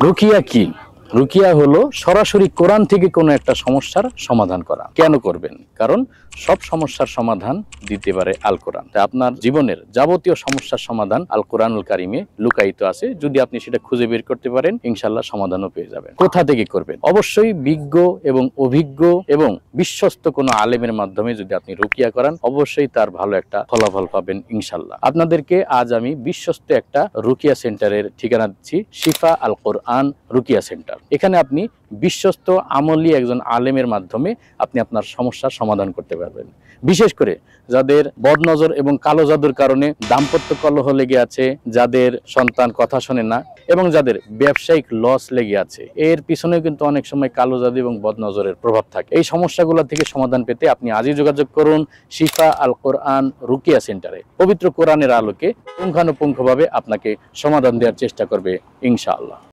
রুকিয়া কি? রুকিয়া হলো সরাসরি কোরআন থেকে কোনো একটা সমস্যার সমাধান করা। কেন করবেন? কারণ সব সমস্যার সমাধান দিতে পারে আল কোরআন। তাই আপনার জীবনের যাবতীয় সমস্যার সমাধান আল কোরআনুল কারিমে লুকায়িত আছে। যদি আপনি সেটা খুঁজে বের করতে পারেন, ইনশাআল্লাহ সমাধানও পেয়ে যাবেন। কোথা থেকে করবেন? অবশ্যই বিজ্ঞ এবং অভিজ্ঞ এবং বিশ্বস্ত কোনো আলেমের মাধ্যমে যদি আপনি রুকিয়া করান, অবশ্যই তার ভালো একটা ফলাফল পাবেন ইনশাআল্লাহ। আপনাদেরকে আজ আমি বিশ্বস্ত একটা রুকিয়া সেন্টারের ঠিকানা দিচ্ছি, শিফা আল কোরআন রুকিয়া সেন্টার। এখানে আপনি বিশ্বস্ত আমলি একজন আলেমের মাধ্যমে আপনি আপনার সমস্যার সমাধান করতে পারবেন। বিশেষ করে যাদের বদনজর এবং কালো জাদুর কারণে দাম্পত্য কলহ লেগে আছে, যাদের সন্তান কথা শোনে না এবং যাদের ব্যবসায়িক লস লেগে আছে, এর পিছনেও কিন্তু অনেক সময় কালো জাদু এবং বদনজরের প্রভাব থাকে। এই সমস্যাগুলো থেকে সমাধান পেতে আপনি আজই যোগাযোগ করুন শিফা আল কোরআন রুকিয়া সেন্টারে। পবিত্র কোরআনের আলোকে পুঙ্খানুপুঙ্খভাবে আপনাকে সমাধান দেওয়ার চেষ্টা করবে ইনশাআল্লাহ।